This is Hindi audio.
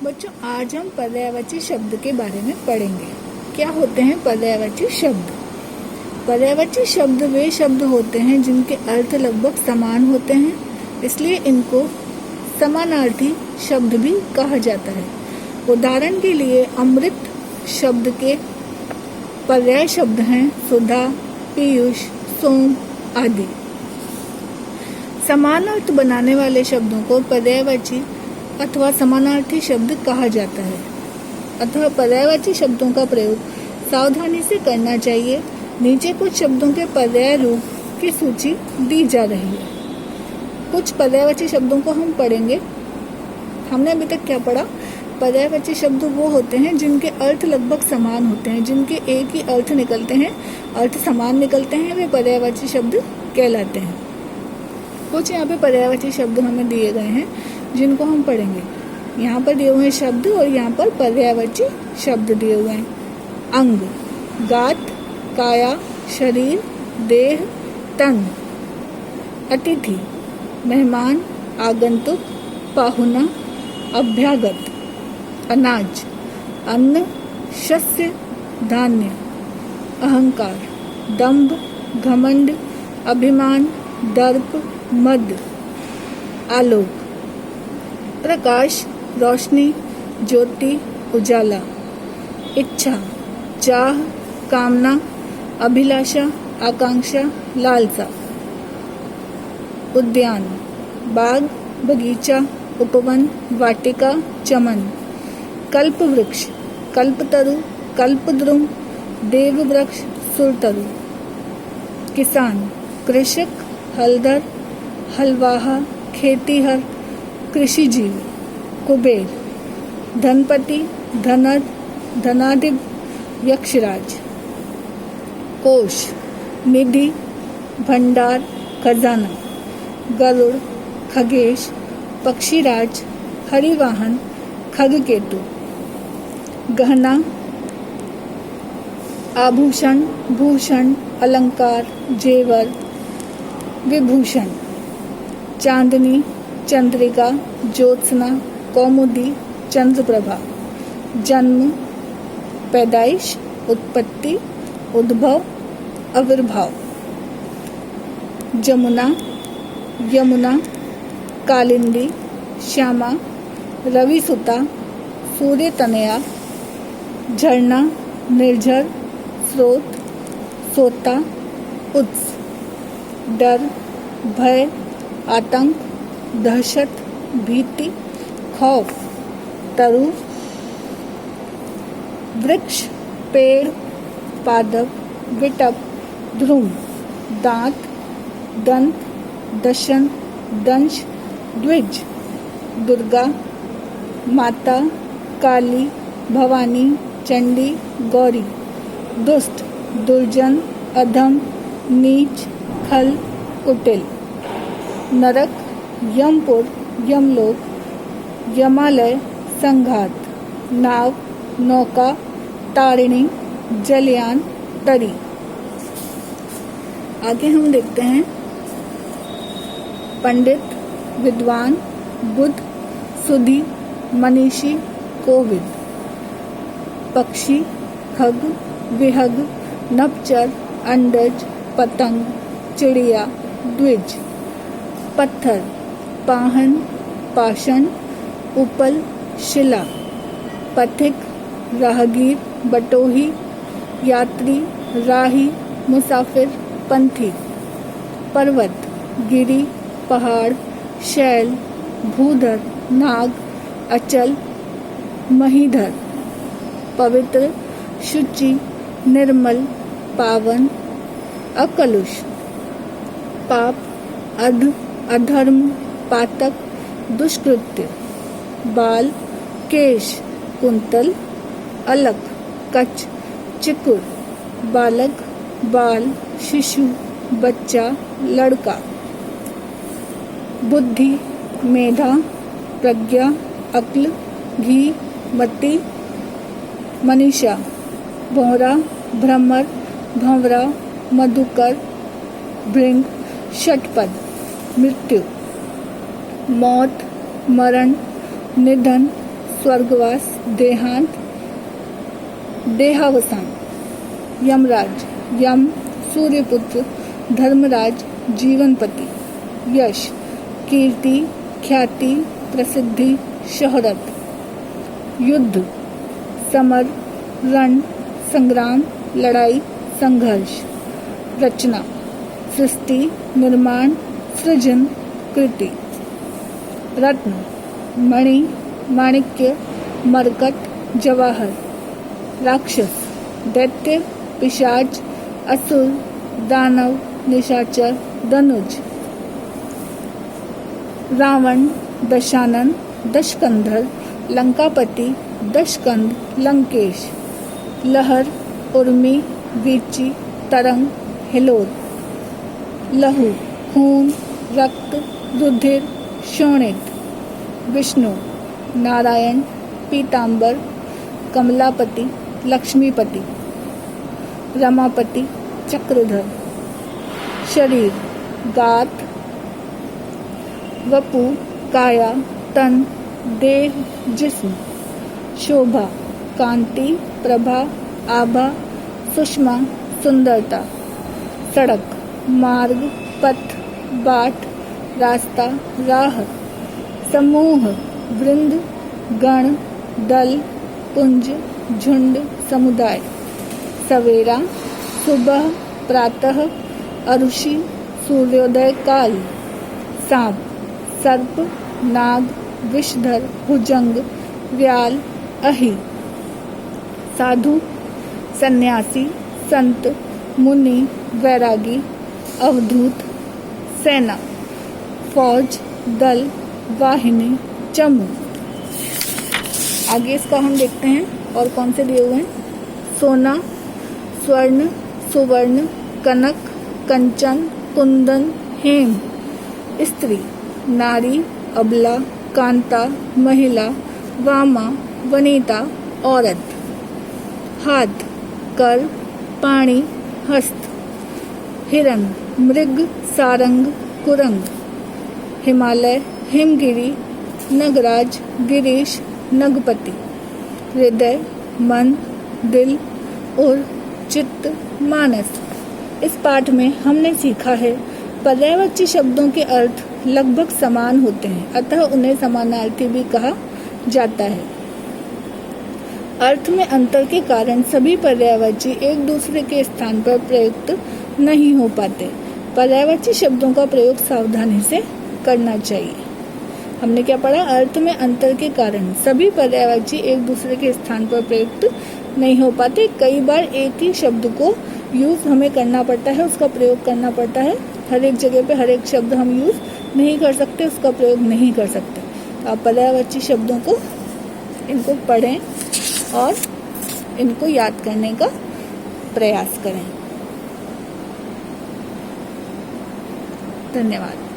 बच्चों, आज हम पर्यायवाची शब्द के बारे में पढ़ेंगे। क्या होते हैं पर्यायवाची शब्द? पर्यायवाची शब्द वे शब्द होते हैं जिनके अर्थ लगभग समान होते हैं, इसलिए इनको समानार्थी शब्द भी कहा जाता है। उदाहरण के लिए अमृत शब्द के पर्याय शब्द हैं सुधा, पीयूष, सोम आदि। समान अर्थ बनाने वाले शब्दों को पर्यायवाची अथवा समानार्थी शब्द कहा जाता है। अथवा पर्यायवाची शब्दों का प्रयोग सावधानी से करना चाहिए। नीचे कुछ शब्दों के पर्याय रूप की सूची दी जा रही है। कुछ पर्यायवाची शब्दों को हम पढ़ेंगे। हमने अभी तक क्या पढ़ा? पर्यायवाची शब्द वो होते हैं जिनके अर्थ लगभग समान होते हैं, जिनके एक ही अर्थ निकलते हैं, अर्थ समान निकलते हैं, वे पर्यायवाची शब्द कहलाते हैं। कुछ यहाँ पे पर्यायवाची शब्द हमें दिए गए हैं जिनको हम पढ़ेंगे। यहाँ पर दिए हुए शब्द और यहाँ पर पर्यायवाची शब्द दिए हुए हैं। अंग, गात, काया, शरीर, देह, तन। अतिथि, मेहमान, आगंतुक, पाहुना, अभ्यागत। अनाज, अन्न, शस्य, धान्य। अहंकार, दंभ, घमंड, अभिमान, दर्प, मद। आलोक, प्रकाश, रोशनी, ज्योति, उजाला। इच्छा, चाह, कामना, अभिलाषा, आकांक्षा, लालसा। उद्यान, बाग, बगीचा, उपवन, वाटिका, चमन। कल्प वृक्ष, कल्पतरु, कल्पद्रुम, देव वृक्ष, सुरतरु। किसान, कृषक, हलधर, हलवाहा, खेतीहर, कृषिजीवी। कुबेर, धनपति, धनद, धनाधिप, यक्षराज। कोश, निधि, भंडार, खजाना। गरुड़, खगेश, पक्षीराज, हरिवाहन, खगकेतु। गहना, आभूषण, भूषण, अलंकार, जेवर, विभूषण। चांदनी, चंद्रिका, ज्योत्सना, कौमुदी, चंद्रप्रभा। जन्म, पैदाइश, उत्पत्ति, उद्भव, आविर्भाव। जमुना, यमुना, कालिंदी, श्यामा, रविसुता, सूर्य तनया। झरना, निर्झर, स्रोत, सोता, उत्स। डर, भय, आतंक, दहशत, भीति, खौफ। तरु, वृक्ष, पेड़, पादप, विटप, ध्रुव। दांत, दंत, दशन, दंश, द्विज। दुर्गा, माता, काली, भवानी, चंडी, गौरी। दुष्ट, दुर्जन, अधम, नीच, खल, कुटिल। नरक, यमपुर, यमलोक, यमालय, संघात। नाव, नौका, तारिणी, जलयान, तरी। आगे हम देखते हैं पंडित, विद्वान, बुद्ध, सुधी, मनीषी, कोविद। पक्षी, खग, विहग, नभचर, अंडज, पतंग, चिड़िया, द्विज। पत्थर, पाहन, पाषण, उपल, शिला। पथिक, राहगीर, बटोही, यात्री, राही, मुसाफिर, पंथी। पर्वत, गिरी, पहाड़, शैल, भूधर, नाग, अचल, महीधर। पवित्र, शुचि, निर्मल, पावन, अकलुष। पाप, अध, अधर्म, पातक, दुष्कृत्य। बाल, केश, कुंतल, अलक, कच, चिकुर। बालक, बाल, शिशु, बच्चा, लड़का। बुद्धि, मेधा, प्रज्ञा, अक्ल, घी, मति, मनीषा। भौरा, भ्रमर, भंवरा, मधुकर, भृंग, षटपद। मृत्यु, मौत, मरण, निधन, स्वर्गवास, देहांत, देहावसान। यमराज, यम, सूर्यपुत्र, धर्मराज, जीवनपति। यश, कीर्ति, ख्याति, प्रसिद्धि, शोहरत। युद्ध, समर, रण, संग्राम, लड़ाई, संघर्ष। रचना, सृष्टि, निर्माण, सृजन, कृति। रत्न, मणि, माणिक्य, मरकट, जवाहर। राक्षस, दैत्य, पिशाच, असुर, दानव, निशाचर, धनुज। रावण, दशानन, दशकंधर, लंकापति, दशकंध, लंकेश। लहर, उर्मी, वीची, तरंग, हिलोर। लहू, खून, रक्त, रुधिर, शोणित। विष्णु, नारायण, पीतांबर, कमलापति, लक्ष्मीपति। रमापति, चक्रधर। शरीर, गात, वपु, काया, तन, देह, जिस्म। शोभा, कांति, प्रभा, आभा, सुषमा, सुंदरता। सड़क, मार्ग, पथ, बाट, रास्ता, राह। समूह, वृंद, गण, दल, पुंज, झुंड, समुदाय। सवेरा, सुबह, प्रातः, अरुषि, सूर्योदय काल। सांप, सर्प, नाग, विषधर, भुजंग, व्याल, अहि। साधु, सन्यासी, संत, मुनि, वैरागी, अवधूत। सेना, फौज, दल, वाहिनी, चमू। आगे इसका हम देखते हैं और कौन से दिए हुए हैं। सोना, स्वर्ण, सुवर्ण, कनक, कंचन, कुंदन, हेम। स्त्री, नारी, अबला, कांता, महिला, वामा, वनिता, औरत। हाथ, कर, पाणी, हस्त। हिरण, मृग, सारंग, कुरंग। हिमालय, हिमगिरी, नगराज, गिरीश, नगपति। हृदय, मन, दिल, उर, चित्त, मानस। इस पाठ में हमने सीखा है पर्यायवाची शब्दों के अर्थ लगभग समान होते हैं, अतः उन्हें समानार्थी भी कहा जाता है। अर्थ में अंतर के कारण सभी पर्यायवाची एक दूसरे के स्थान पर प्रयुक्त नहीं हो पाते। पर्यायवाची शब्दों का प्रयोग सावधानी से करना चाहिए। हमने क्या पढ़ा? अर्थ में अंतर के कारण सभी पर्यायवाची एक दूसरे के स्थान पर प्रयुक्त नहीं हो पाते। कई बार एक ही शब्द को यूज हमें करना पड़ता है, उसका प्रयोग करना पड़ता है। हर एक जगह पे हर एक शब्द हम यूज नहीं कर सकते, उसका प्रयोग नहीं कर सकते। तो आप पर्यायवाची शब्दों को इनको पढ़ें और इनको याद करने का प्रयास करें। धन्यवाद।